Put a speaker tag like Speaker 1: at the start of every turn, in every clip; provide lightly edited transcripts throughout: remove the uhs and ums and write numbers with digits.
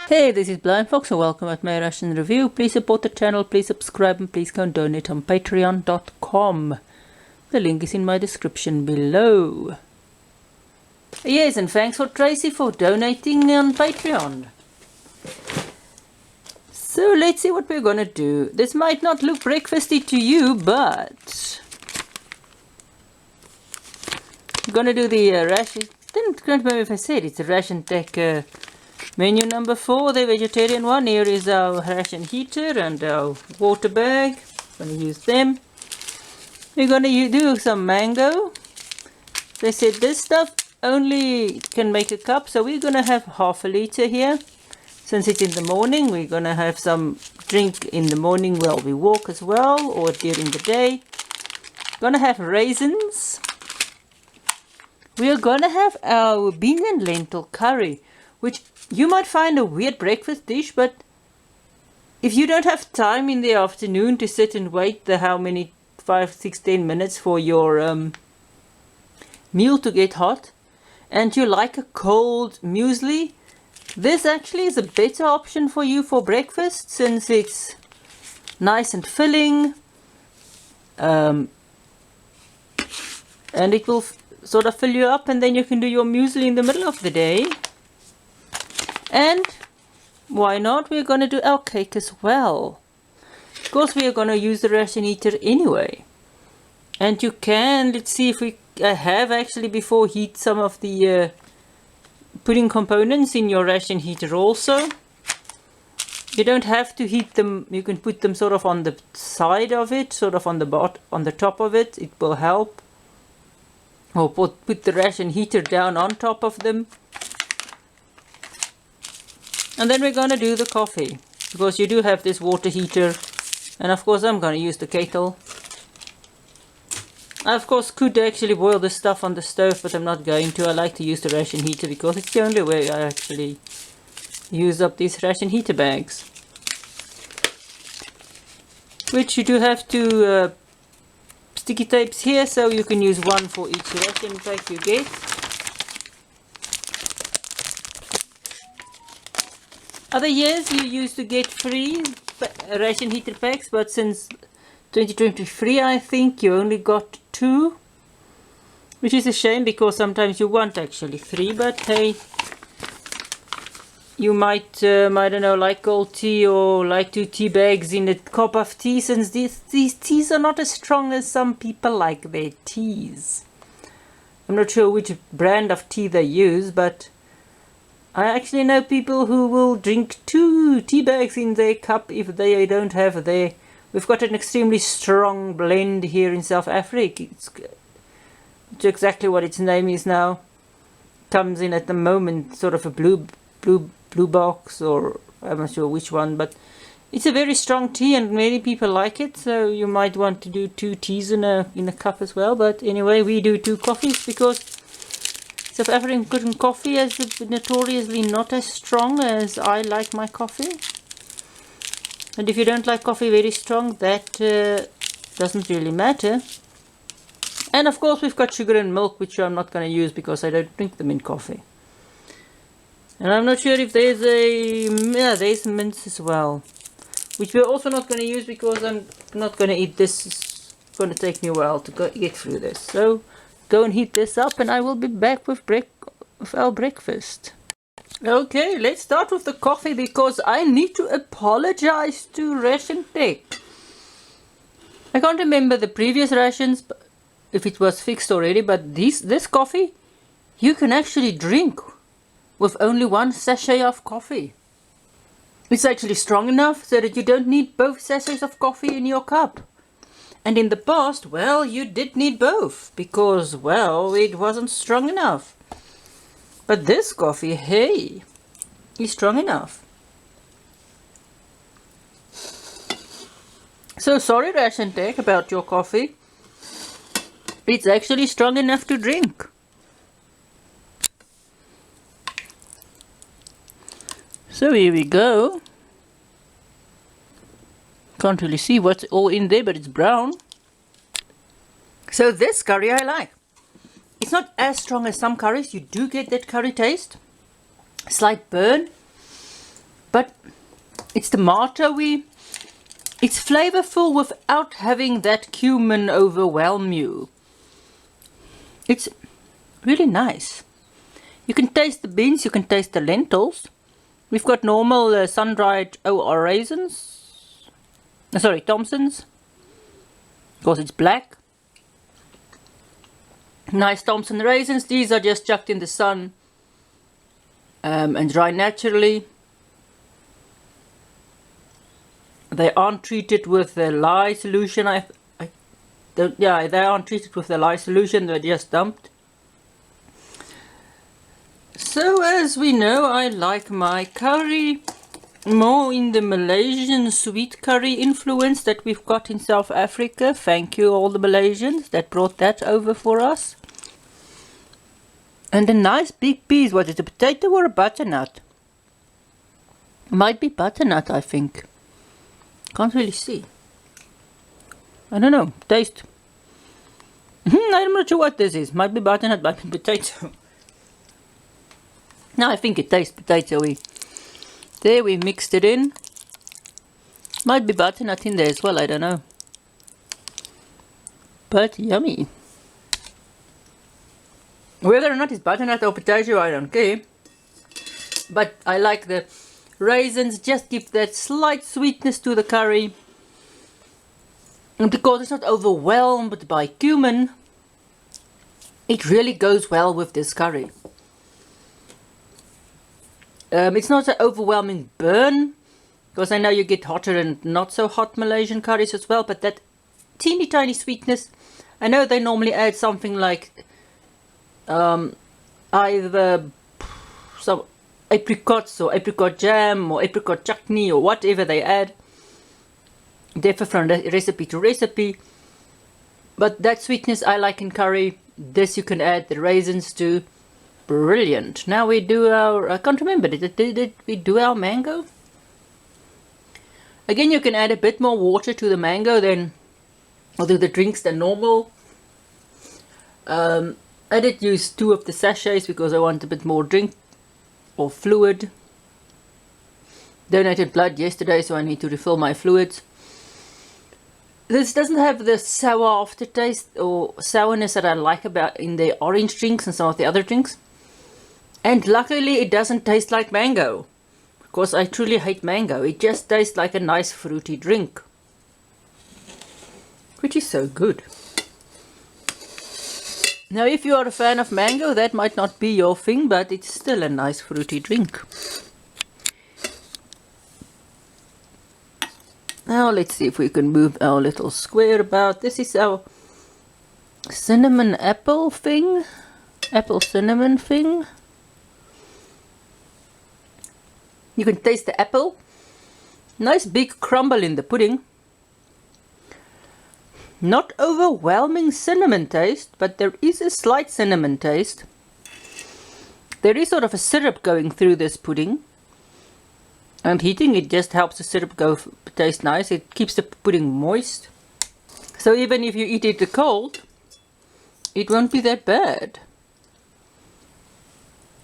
Speaker 1: Hey, this is BlindFox and welcome at my Ration review. Please support the channel, please subscribe and please go and donate on patreon.com. The link is in my description below. Yes, and thanks for Tracy for donating on Patreon. So let's see what we're gonna do. This might not look breakfasty to you, but we're gonna do the ration. Didn't remember if I said it's a RationTech menu number 4, the vegetarian one. Here is our ration heater and our water bag. Gonna use them. We're gonna do some mango. They said this stuff only can make a cup, so we're gonna have half a liter here. Since it's in the morning, we're gonna have some drink in the morning while we walk as well, or during the day. Gonna have raisins. We are gonna have our bean and lentil curry, which you might find a weird breakfast dish, but if you don't have time in the afternoon to sit and wait the how many 5, 6, 10 minutes for your meal to get hot, and you like a cold muesli, this actually is a better option for you for breakfast, since it's nice and filling, and it will sort of fill you up, and then you can do your muesli in the middle of the day. And why not, we're going to do our cake as well. Of course we are going to use the ration heater anyway. And you can, let's see if I have actually before heat some of the pudding components in your ration heater also. You don't have to heat them, you can put them sort of on the side of it, sort of on the top of it, it will help. Or put the ration heater down on top of them. And then we're going to do the coffee, because you do have this water heater, and of course I'm going to use the kettle. I of course could actually boil this stuff on the stove, but I'm not going to. I like to use the ration heater because it's the only way I actually use up these ration heater bags. Which you do have two sticky tapes here, so you can use one for each ration pack you get. Other years you used to get free ration heater packs, but since 2023 I think you only got 2, which is a shame because sometimes you want actually 3, but hey, you might I don't know, like cold tea or like 2 tea bags in a cup of tea, since these teas are not as strong as some people like their teas. I'm not sure which brand of tea they use, but I actually know people who will drink 2 tea bags in their cup if they don't have their... We've got an extremely strong blend here in South Africa. It's exactly what its name is now. Comes in at the moment sort of a blue box, or I'm not sure which one, but it's a very strong tea and many people like it, so you might want to do 2 teas in a cup as well. But anyway, we do 2 coffees because South African coffee is notoriously not as strong as I like my coffee. And if you don't like coffee very strong, that doesn't really matter. And of course we've got sugar and milk, which I'm not going to use because I don't drink them in coffee. And I'm not sure if there's there's mince as well, which we're also not going to use because I'm not going to eat this. It's going to take me a while to get through this. So go and heat this up and I will be back with our breakfast. Okay, let's start with the coffee because I need to apologize to RationTech. I can't remember the previous rations, if it was fixed already, but this coffee you can actually drink with only 1 sachet of coffee. It's actually strong enough so that you don't need both sachets of coffee in your cup. And in the past, well, you did need both because, well, it wasn't strong enough. But this coffee, hey, is strong enough. So sorry RationTech about your coffee. It's actually strong enough to drink. So here we go. Can't really see what's all in there, but it's brown. So this curry I like. It's not as strong as some curries. You do get that curry taste. Slight burn. but it's tomatoey. It's flavorful without having that cumin overwhelm you. It's really nice. You can taste the beans, you can taste the lentils. We've got normal sun-dried OR raisins. Sorry, Thompson's. Because it's black. Nice Thompson raisins. These are just chucked in the sun and dry naturally. They aren't treated with the lye solution. They aren't treated with the lye solution. They're just dumped. So as we know, I like my curry more in the Malaysian sweet curry influence that we've got in South Africa. Thank you all the Malaysians that brought that over for us. And a nice big piece. What is it, a potato or a butternut? Might be butternut, I think. Can't really see. I don't know. Taste. I'm not sure what this is. Might be butternut, might be potato. No, I think it tastes potatoey. There, we mixed it in. Might be butternut in there as well, I don't know. But yummy. Whether or not it's butternut or potato, I don't care. But I like the raisins, just give that slight sweetness to the curry. And because it's not overwhelmed by cumin, it really goes well with this curry. It's not an overwhelming burn, because I know you get hotter and not so hot Malaysian curries as well, but that teeny tiny sweetness, I know they normally add something like either some apricots or apricot jam or apricot chutney or whatever they add. Differ from recipe to recipe, but that sweetness I like in curry. This you can add the raisins to. Brilliant. Now we do our, I can't remember, did we do our mango? Again, you can add a bit more water to the mango than, or to the drinks than normal. I did use 2 of the sachets because I want a bit more drink or fluid. Donated blood yesterday, so I need to refill my fluids. This doesn't have the sour aftertaste or sourness that I like about in the orange drinks and some of the other drinks. And luckily it doesn't taste like mango, because I truly hate mango. It just tastes like a nice fruity drink, which is so good. Now if you are a fan of mango, that might not be your thing, but it's still a nice fruity drink. Now let's see if we can move our little square about. This is our cinnamon apple thing. Apple cinnamon thing. You can taste the apple. Nice big crumble in the pudding. Not overwhelming cinnamon taste, but there is a slight cinnamon taste. There is sort of a syrup going through this pudding. And heating it just helps the syrup taste nice. It keeps the pudding moist. So even if you eat it cold, it won't be that bad.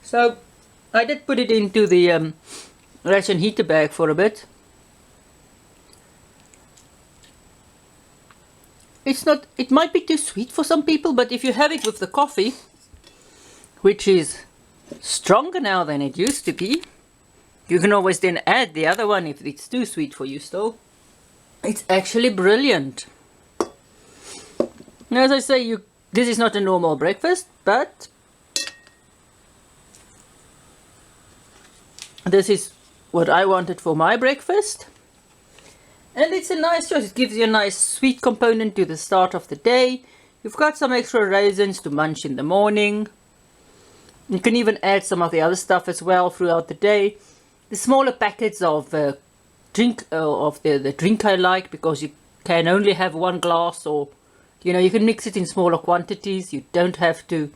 Speaker 1: So I did put it into the ration heater bag for a bit. It might be too sweet for some people, but if you have it with the coffee, which is stronger now than it used to be, you can always then add the other one if it's too sweet for you still. It's actually brilliant. Now, as I say, this is not a normal breakfast, but this is what I wanted for my breakfast. And it's a nice choice. It gives you a nice sweet component to the start of the day. You've got some extra raisins to munch in the morning. You can even add some of the other stuff as well throughout the day. The smaller packets of drink the drink I like, because you can only have 1 glass, or you can mix it in smaller quantities. You don't have to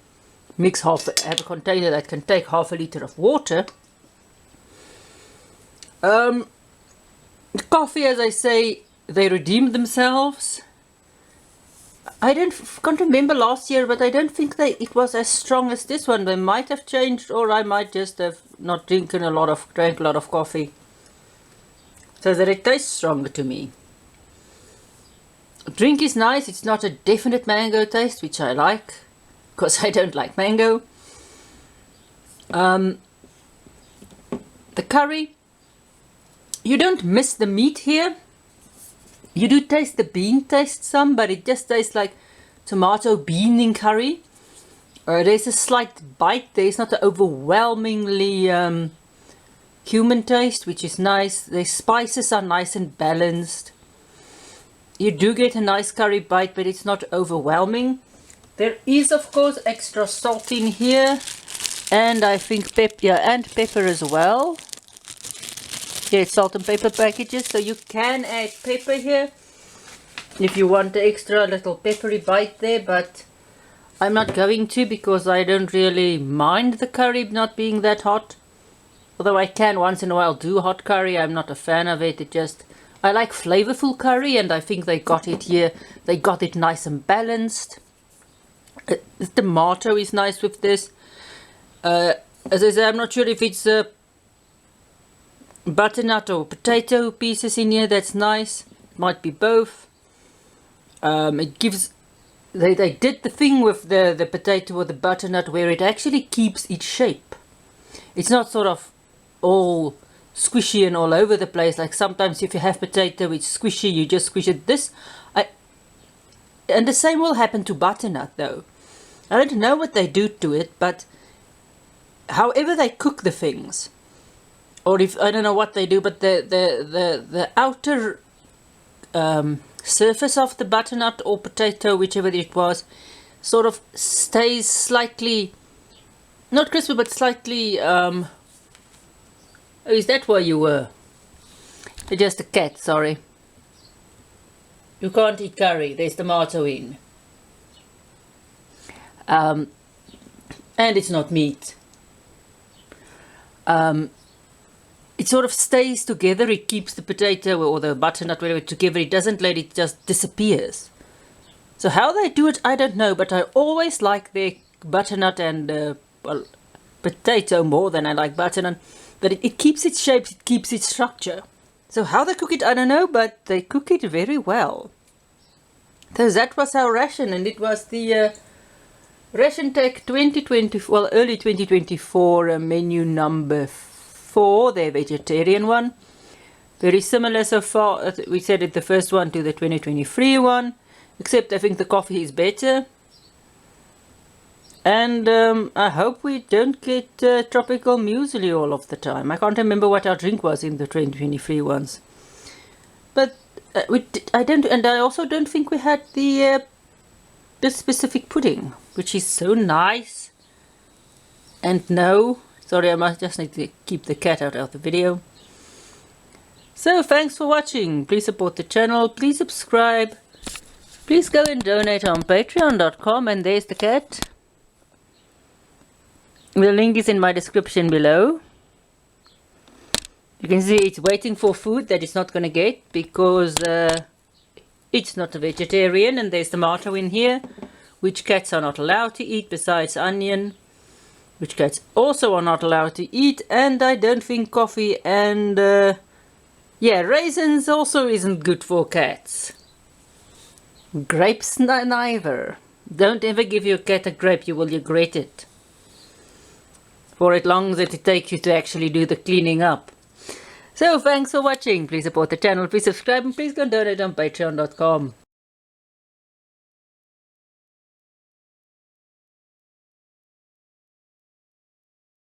Speaker 1: have a container that can take half a liter of water. Coffee, as I say, they redeemed themselves. I can't remember last year, but I don't think it was as strong as this one. They might have changed, or I might just have not drank a lot of coffee. so that it tastes stronger to me. Drink is nice. It's not a definite mango taste, which I like, because I don't like mango. The curry, you don't miss the meat here. You do taste the bean taste some, but it just tastes like tomato bean in curry. There's a slight bite. There's not an overwhelmingly cumin taste, which is nice. The spices are nice and balanced. You do get a nice curry bite, but it's not overwhelming. There is, of course, extra salt in here, and I think pepper as well. Yeah, it's salt and pepper packages, so you can add pepper here if you want the extra little peppery bite there, but I'm not going to, because I don't really mind the curry not being that hot. Although I can once in a while do hot curry, I'm not a fan of it. I like flavorful curry, and I think they got it here. They got it nice and balanced. The tomato is nice with this. As I said, I'm not sure if it's butternut or potato pieces in here. That's nice. It might be both. It gives... They did the thing with the potato or the butternut where it actually keeps its shape. It's not sort of all squishy and all over the place, like sometimes if you have potato it's squishy, you just squish it. And the same will happen to butternut though. I don't know what they do to it, but however they cook the things, or if I don't know what they do, but the outer surface of the butternut or potato, whichever it was, sort of stays slightly, not crispy, but slightly oh, is that where you were? Just a cat, sorry. You can't eat curry, there's tomato in. And it's not meat. It sort of stays together, it keeps the potato or the butternut, whatever, together. It doesn't let it just disappears. So how they do it, I don't know, but I always like their butternut and well, potato more than I like butternut. But it keeps its shape, it keeps its structure. So how they cook it, I don't know, but they cook it very well. So that was our ration, and it was the RationTech 2020, well, early 2024 menu number 4, the vegetarian one. Very similar so far. We said it, the first one, to the 2023 one, except I think the coffee is better. And I hope we don't get tropical muesli all of the time. I can't remember what our drink was in the 2023 ones. But I also don't think we had the specific pudding, which is so nice. And no, sorry, I must just need to keep the cat out of the video. So thanks for watching. Please support the channel. Please subscribe. Please go and donate on patreon.com, and there's the cat. The link is in my description below. You can see it's waiting for food that it's not going to get because it's not a vegetarian, and there's tomato in here, which cats are not allowed to eat, besides onion, which cats also are not allowed to eat, and I don't think coffee and yeah, raisins also isn't good for cats. Grapes neither. Don't ever give your cat a grape, you will regret it. For as long as it takes you to actually do the cleaning up. So thanks for watching. Please support the channel, please subscribe, and please go and donate on patreon.com.